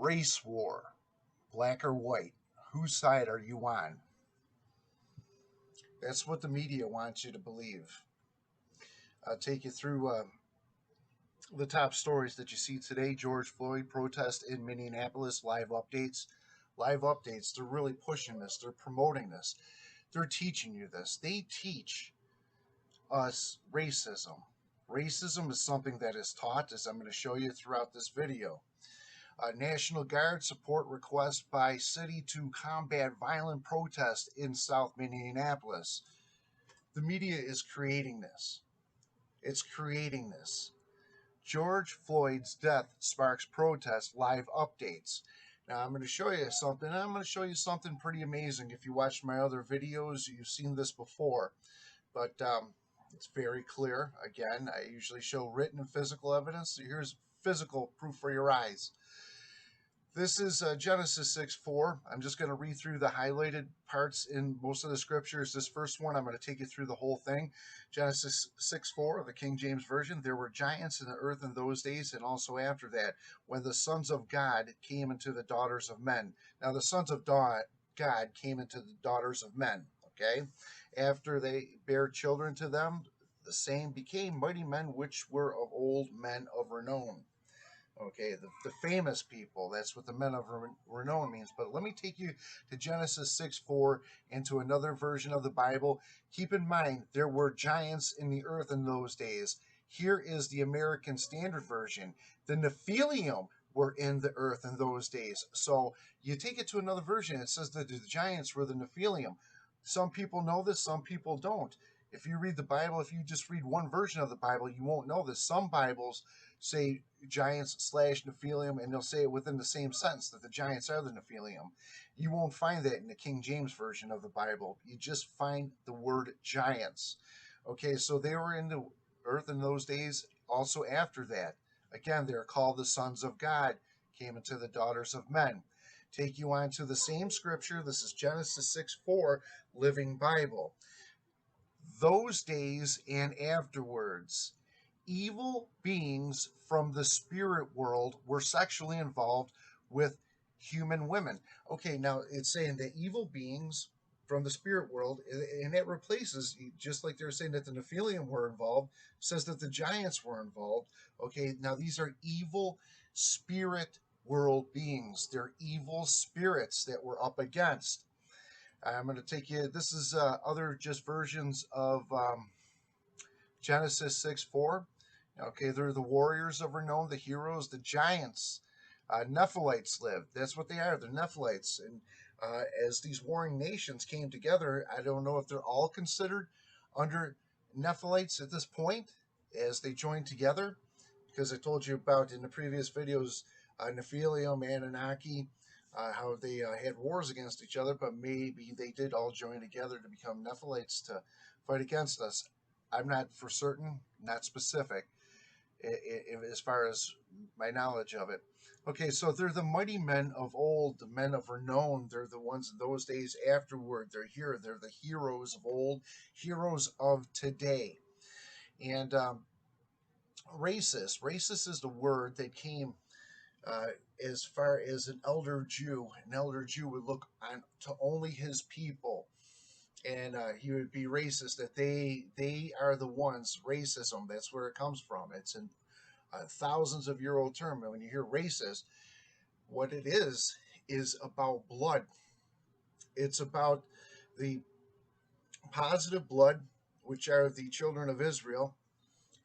Race war, black or white, whose side are you on? That's what the media wants you to believe. I'll take you through the top stories that you see today. George Floyd protest in Minneapolis, live updates. Live updates, they're really pushing this, they're promoting this, they're teaching you this. They teach us racism. Racism is something that is taught, as I'm going to show you throughout this video. National Guard support request by city to combat violent protest in South Minneapolis. The media is creating this. It's creating this. George Floyd's death sparks protest, live updates. Now I'm going to show you something. I'm going to show you something pretty amazing. If you watched my other videos, you've seen this before. But it's very clear. Again, I usually show written and physical evidence. So here's physical proof for your eyes. This is Genesis 6:4. I'm just going to read through the highlighted parts in most of the scriptures. This first one, I'm going to take you through the whole thing. Genesis 6:4 of the King James Version. There were giants in the earth in those days and also after that, when the sons of God came into the daughters of men. Now, the sons of God came into the daughters of men, okay? After they bare children to them, the same became mighty men which were of old, men of renown. Okay, the famous people, that's what the men of renown means. But let me take you to Genesis 6:4 and to another version of the Bible. Keep in mind, there were giants in the earth in those days. Here is the American Standard Version. The Nephilim were in the earth in those days. So you take it to another version, it says that the giants were the Nephilim. Some people know this, some people don't. If you read the Bible, if you just read one version of the Bible, you won't know this. Some Bibles say giants slash Nephilim, and they'll say it within the same sentence that the giants are the Nephilim. You won't find that in the King James Version of the Bible. You just find the word giants. Okay, so they were in the earth in those days, also after that. Again, they're called the sons of God, came into the daughters of men. Take you on to the same scripture. This is Genesis 6:4, Living Bible. Those days and afterwards, evil beings from the spirit world were sexually involved with human women. Okay, now it's saying that evil beings from the spirit world, and that replaces, just like they were saying that the Nephilim were involved, says that the giants were involved. Okay, now these are evil spirit world beings. They're evil spirits that we're up against. I'm going to take you, this is other just versions of Genesis 6:4. Okay, they're the warriors of renown, the heroes, the giants. Nephilites lived. That's what they are. They're Nephilites. And as these warring nations came together, I don't know if they're all considered under Nephilites at this point as they joined together, because I told you about in the previous videos, Nephilim, Anunnaki, how they had wars against each other, but maybe they did all join together to become Nephilites to fight against us. I'm not for certain, not specific, as far as my knowledge of it. Okay, so they're the mighty men of old, the men of renown. They're the ones in those days afterward. They're here. They're the heroes of old, heroes of today. And racist. Racist is the word that came as far as an elder Jew. An elder Jew would look on to only his people, and he would be racist. That they are the ones. Racism. That's where it comes from. It's an thousands of year old term. And when you hear racist, what it is about blood. It's about the positive blood, which are the children of Israel,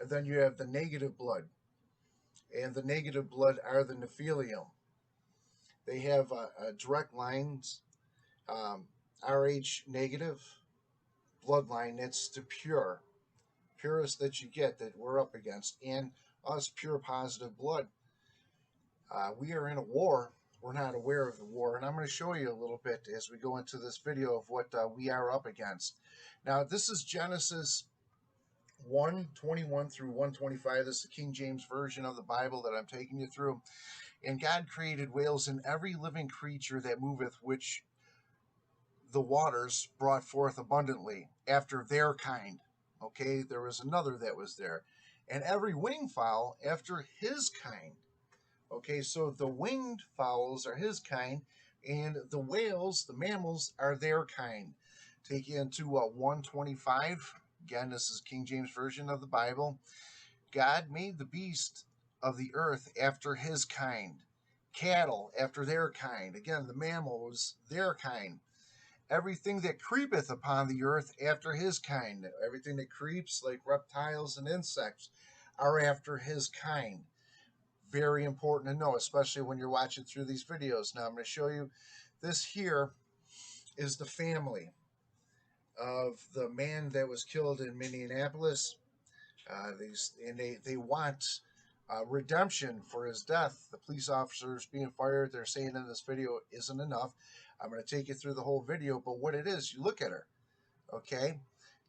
and then you have the negative blood, and the negative blood are the Nephilim. They have direct lines, Rh negative bloodline. That's the purest that you get that we're up against, and us pure positive blood. We are in a war. We're not aware of the war, and I'm going to show you a little bit as we go into this video of what we are up against. Now, this is Genesis 1:21 through 1:25. This is the King James Version of the Bible that I'm taking you through. And God created whales and every living creature that moveth, which the waters brought forth abundantly after their kind. Okay, there was another that was there. And every winged fowl after his kind. Okay, so the winged fowls are his kind, and the whales, the mammals, are their kind. Take you into 125. Again, this is King James Version of the Bible. God made the beast of the earth after his kind, cattle after their kind. Again, the mammals, their kind. Everything that creepeth upon the earth after his kind. Everything that creeps, like reptiles and insects, are after his kind. Very important to know, especially when you're watching through these videos. Now, I'm going to show you this here is the family of the man that was killed in Minneapolis. They want redemption for his death. The police officers being fired, they're saying in this video isn't enough. I'm going to take you through the whole video, but what it is, you look at her, okay?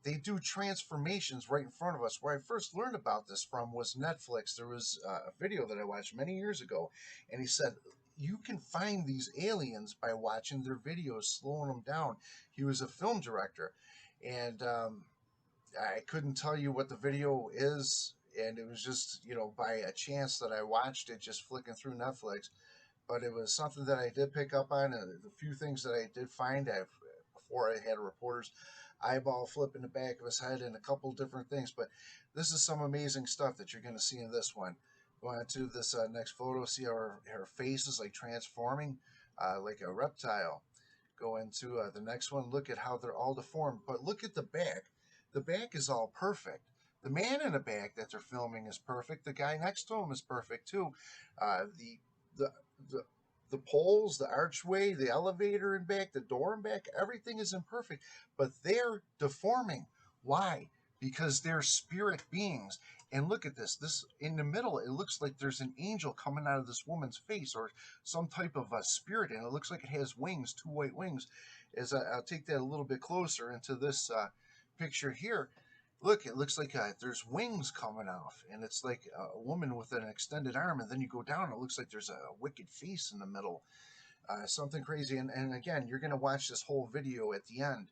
They do transformations right in front of us. Where I first learned about this from was Netflix. There was a video that I watched many years ago, and he said, you can find these aliens by watching their videos, slowing them down. He was a film director, and I couldn't tell you what the video is, and it was just, by a chance that I watched it just flicking through Netflix. But it was something that I did pick up on, and the few things that I did find before I had a reporter's eyeball flip in the back of his head and a couple different things. But this is some amazing stuff that you're going to see in this one. Go on to this next photo, see how her face is like transforming like a reptile. Go into the next one, look at how they're all deformed. But look at the back. The back is all perfect. The man in the back that they're filming is perfect. The guy next to him is perfect too. The the the poles, the archway, the elevator in back, the door in back, everything is imperfect, but they're deforming. Why? Because they're spirit beings. And look at this. This in the middle, it looks like there's an angel coming out of this woman's face, or some type of a spirit, and it looks like it has wings, two white wings. I'll take that a little bit closer into this picture here, look, it looks like there's wings coming off, and it's like a woman with an extended arm. And then you go down, it looks like there's a wicked face in the middle, something crazy. And again, you're going to watch this whole video at the end.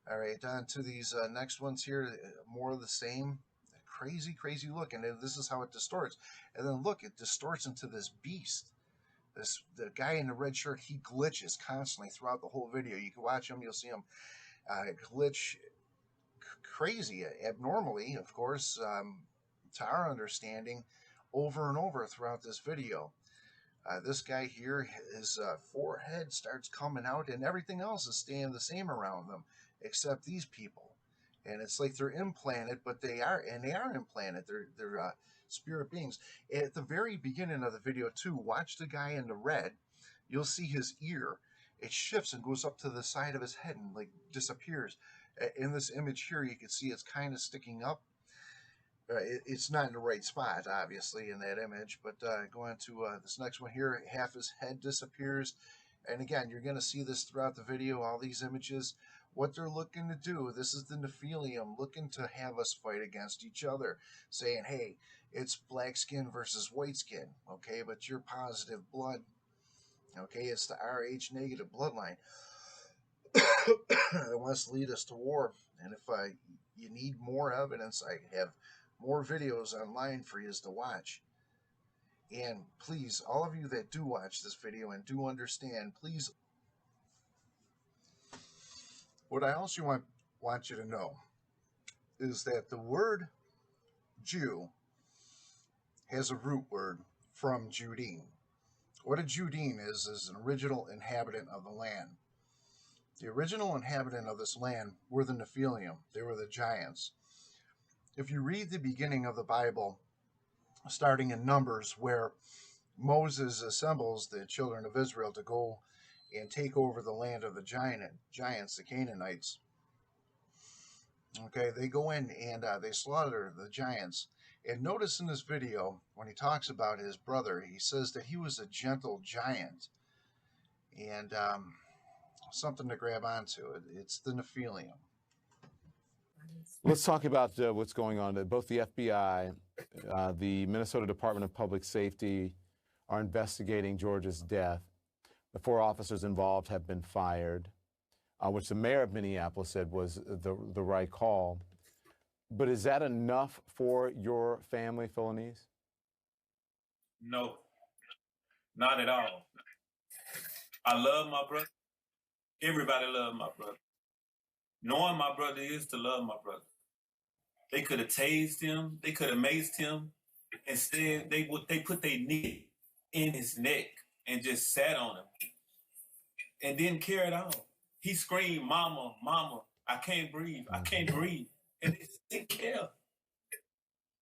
All right, on to these next ones here, more of the same. Crazy, crazy look, and this is how it distorts. And then look, it distorts into this beast. The guy in the red shirt, he glitches constantly throughout the whole video. You can watch him, you'll see him glitch crazy, abnormally, of course, to our understanding, over and over throughout this video. This guy here, his forehead starts coming out, and everything else is staying the same around them, except these people. And it's like they're implanted, but they are implanted. They're spirit beings. At the very beginning of the video, too, watch the guy in the red. You'll see his ear. It shifts and goes up to the side of his head and like disappears. In this image here, you can see it's kind of sticking up. It's not in the right spot, obviously, in that image. But going to this next one here, half his head disappears. And again, you're going to see this throughout the video, all these images. What they're looking to do, this is the Nephilim looking to have us fight against each other, saying, hey, it's black skin versus white skin, okay, but you're positive blood, okay, it's the RH negative bloodline that wants to lead us to war. And if you need more evidence, I have more videos online for you to watch. And please, all of you that do watch this video and do understand, please, what I also want you to know is that the word Jew has a root word from Judean. What a Judean is an original inhabitant of the land. The original inhabitant of this land were the Nephilim. They were the giants. If you read the beginning of the Bible, starting in Numbers, where Moses assembles the children of Israel to go and take over the land of the giants, the Canaanites. Okay, they go in and they slaughter the giants. And notice in this video, when he talks about his brother, he says that he was a gentle giant. And something to grab onto. It's the Nephilim. Let's talk about what's going on. Both the FBI, the Minnesota Department of Public Safety are investigating George's death. The 4 officers involved have been fired, which the mayor of Minneapolis said was the right call. But is that enough for your family, Philanese? No. Not at all. I love my brother. Everybody loves my brother. Knowing my brother is to love my brother. They could have tased him. They could have maced him. Instead, they put their knee in his neck and just sat on him and didn't care at all. He screamed, "Mama, mama, I can't breathe. I can't breathe." And they just didn't care.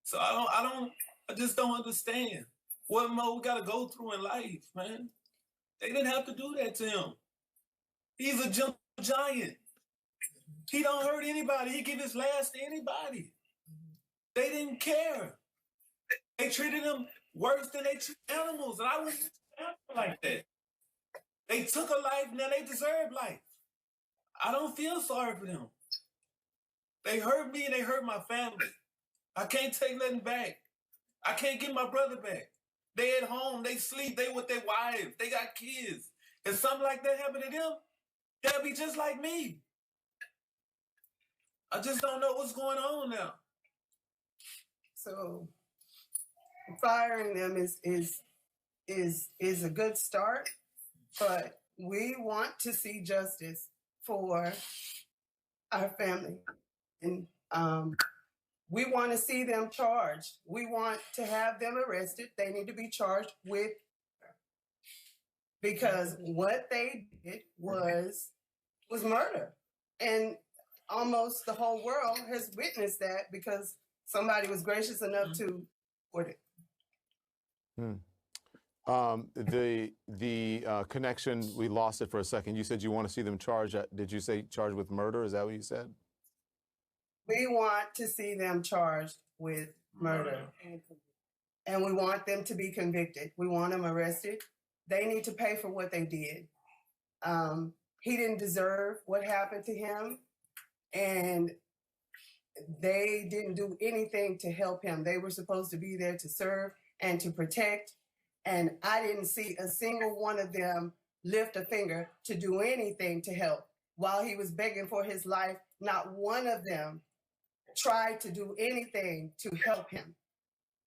So I just don't understand what more we got to go through in life, man. They didn't have to do that to him. He's a gentle giant. He don't hurt anybody. He give his last to anybody. They didn't care. They treated him worse than they treat animals, and I wouldn't treat animals like that. They took a life, now they deserve life. I don't feel sorry for them. They hurt me and they hurt my family. I can't take nothing back. I can't get my brother back. They at home, they sleep, they with their wives, they got kids. If something like that happened to them, they'll be just like me. I just don't know what's going on now. So firing them is a good start, but we want to see justice for our family. And we want to see them charged. We want to have them arrested. They need to be charged with, because what they did was murder. And almost the whole world has witnessed that because somebody was gracious enough to report it. The connection, we lost it for a second. You said you want to see them charged. Did you say charged with murder? Is that what you said? We want to see them charged with murder. And we want them to be convicted. We want them arrested. They need to pay for what they did. He didn't deserve what happened to him. And they didn't do anything to help him. They were supposed to be there to serve and to protect. And I didn't see a single one of them lift a finger to do anything to help. While he was begging for his life, not one of them tried to do anything to help him.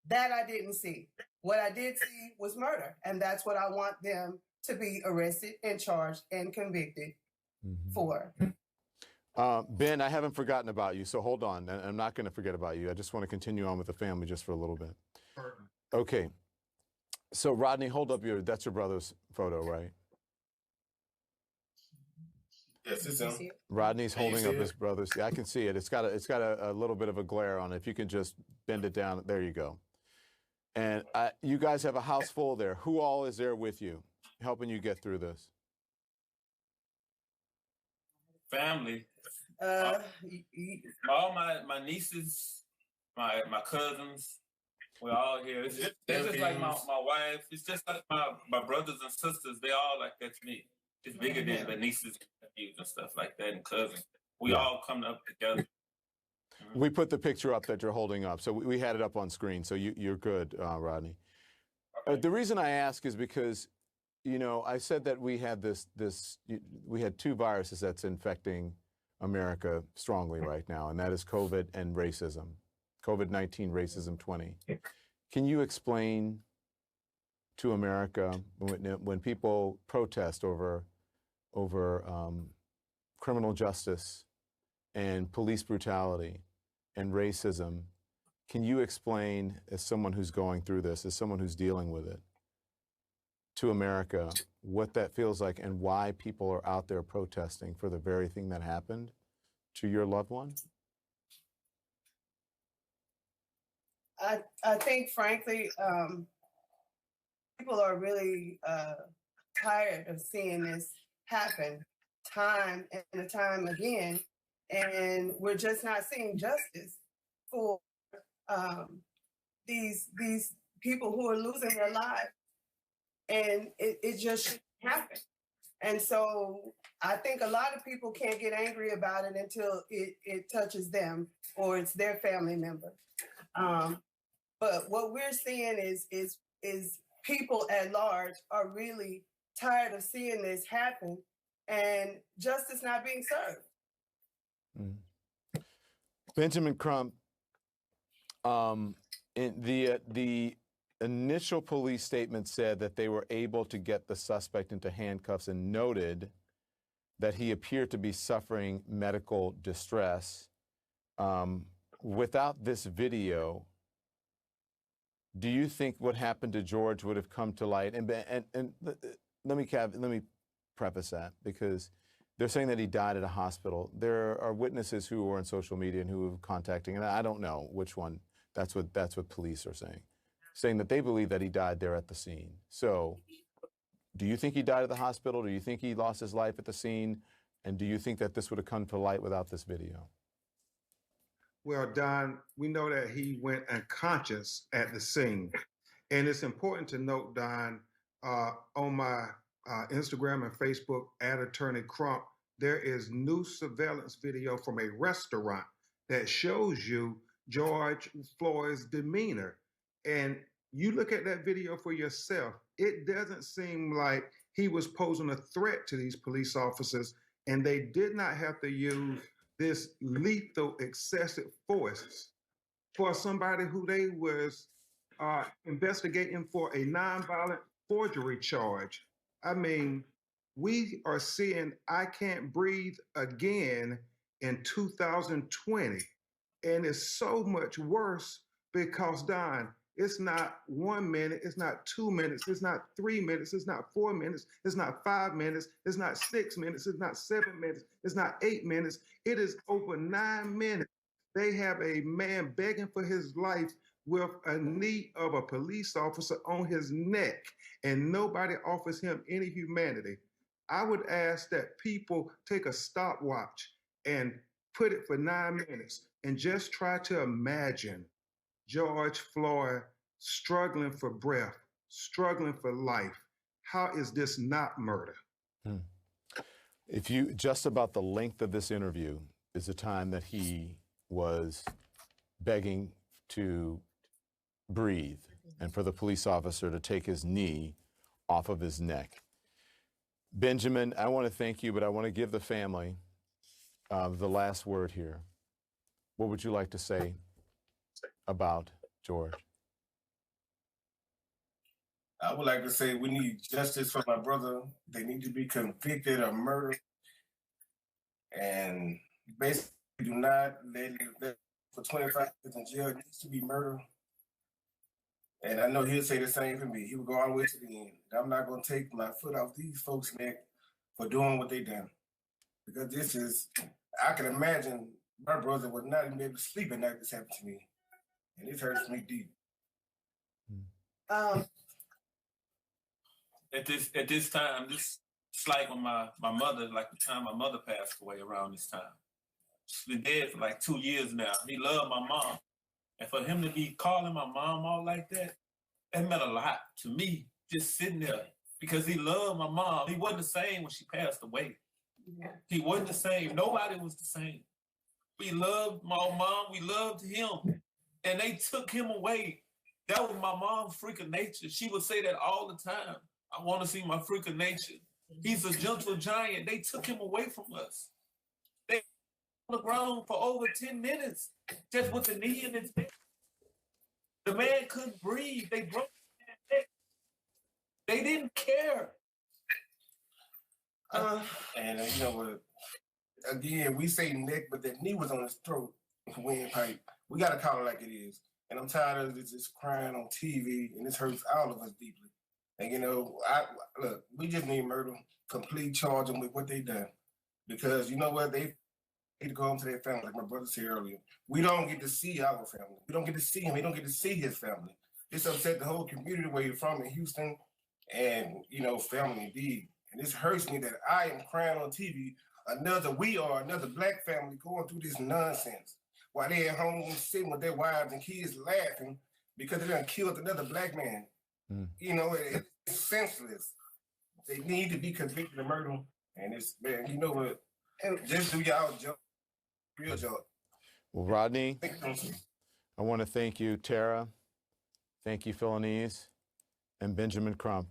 That I didn't see. What I did see was murder. And that's what I want them to be arrested and charged and convicted for. Ben, I haven't forgotten about you, so hold on. I'm not going to forget about you. I just want to continue on with the family just for a little bit. Okay. So Rodney, hold up that's your brother's photo, right? Yes, it's him. Rodney's holding up his brother's. Yeah, I can see it. It's got a little bit of a glare on it. If you can just bend it down, there you go. And you guys have a house full there. Who all is there with you, helping you get through this? Family. All my nieces, my cousins, we're all here. It's just like my wife. It's just like my brothers and sisters. They all like that to me. It's bigger than the nieces and nephews and stuff like that and cousins. We all come up together. We put the picture up that you're holding up, so we had it up on screen. So you're good, Rodney. Okay. The reason I ask is because, you know, I said that we had we had two viruses that's infecting America strongly right now, and that is COVID and racism. COVID-19, racism 20. Can you explain to America when people protest over criminal justice and police brutality and racism, can you explain, as someone who's going through this, as someone who's dealing with it, to America, what that feels like and why people are out there protesting for the very thing that happened to your loved one? I think, frankly, people are really tired of seeing this happen time and time again, and we're just not seeing justice for these people who are losing their lives, and it just shouldn't happen. And so I think a lot of people can't get angry about it until it touches them or it's their family member. But what we're seeing is people at large are really tired of seeing this happen and justice not being served. Benjamin Crump, in the initial police statement said that they were able to get the suspect into handcuffs and noted that he appeared to be suffering medical distress. Without this video, do you think what happened to George would have come to light? And let me preface that, because they're saying that he died at a hospital. There are witnesses who are on social media and who are contacting, and I don't know which one. That's what police are saying that they believe that he died there at the scene. So, do you think he died at the hospital? Do you think he lost his life at the scene? And do you think that this would have come to light without this video? Well, Don, we know that he went unconscious at the scene. And it's important to note, Don, on my Instagram and Facebook, @Attorney Crump, there is new surveillance video from a restaurant that shows you George Floyd's demeanor. And you look at that video for yourself, it doesn't seem like he was posing a threat to these police officers, and they did not have to use this lethal, excessive force for somebody who they was investigating for a nonviolent forgery charge. I mean, we are seeing I Can't Breathe again in 2020. And it's so much worse because, Don, it's not 1 minute, it's not 2 minutes, it's not 3 minutes, it's not 4 minutes, it's not 5 minutes, it's not 6 minutes, it's not 7 minutes, it's not 8 minutes. It is over 9 minutes. They have a man begging for his life with a knee of a police officer on his neck, and nobody offers him any humanity. I would ask that people take a stopwatch and put it for 9 minutes and just try to imagine George Floyd struggling for breath, struggling for life. How is this not murder? If you, just about the length of this interview is the time that he was begging to breathe and for the police officer to take his knee off of his neck. Benjamin, I want to thank you, but I want to give the family the last word here. What would you like to say about George? I would like to say we need justice for my brother. They need to be convicted of murder. And basically do not let it for 25 years in jail. It needs to be murder. And I know he'll say the same for me. He will go all the way to the end. I'm not going to take my foot off these folks' neck for doing what they done. Because this is, I can imagine my brother would not even be able to sleep at night if this happened to me. And it hurts me deep. At this time, this it's like when my mother, like the time my mother passed away around this time. She's been dead for like 2 years now. He loved my mom. And for him to be calling my mom all like that, that meant a lot to me, just sitting there, because he loved my mom. He wasn't the same when she passed away. Yeah. He wasn't the same. Nobody was the same. We loved my mom. We loved him. And they took him away. That was my mom's freak of nature. She would say that all the time. I want to see my freak of nature. He's a gentle giant. They took him away from us. They on the ground for over 10 minutes, just with the knee in his neck. The man couldn't breathe. They broke his neck. They didn't care. And you know what? Again, we say neck, but that knee was on his throat. Windpipe. We got to call it like it is. And I'm tired of this just crying on TV, and this hurts all of us deeply. And you know, look, we just need murder, complete charge them with what they done. Because you know what? They need to go home to their family, like my brother said earlier. We don't get to see our family. We don't get to see him. We don't get to see his family. This upset the whole community where you're from in Houston and, you know, family indeed. And this hurts me that I am crying on TV. Another black family going through this nonsense while they're at home sitting with their wives and kids laughing because they done killed another black man. You know, it's senseless. They need to be convicted of murder. And it's, man, you know what? Just do y'all job. Real job. Well, Rodney, I want to thank you, Tara. Thank you, Philanese, and Benjamin Crump.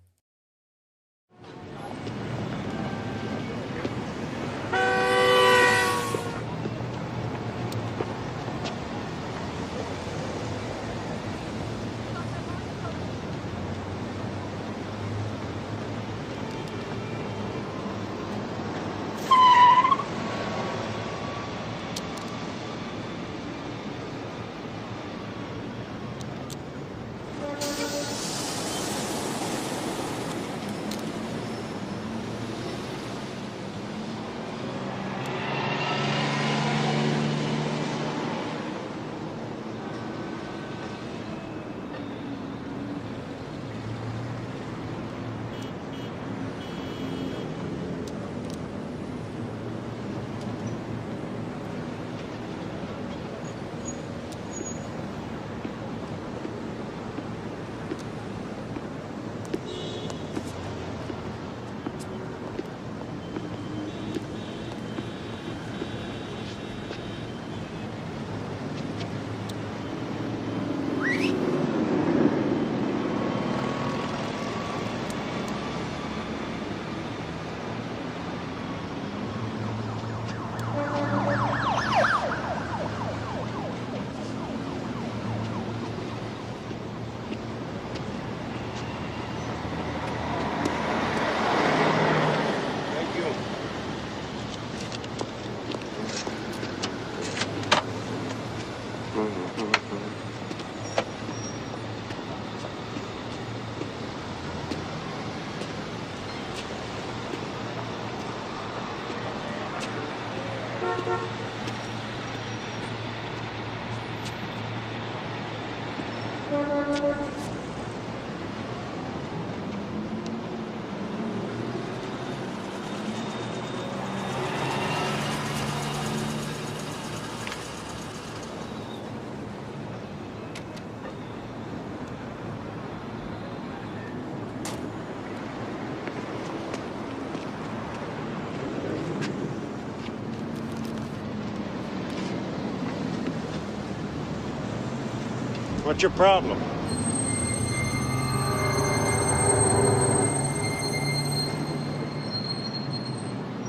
What's your problem?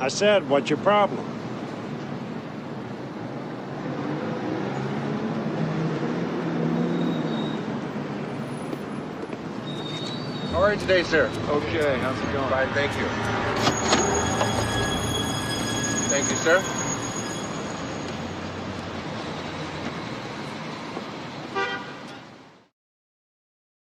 I said, what's your problem? How are you today, sir? Okay, how's it going? Fine, thank you. Thank you, sir.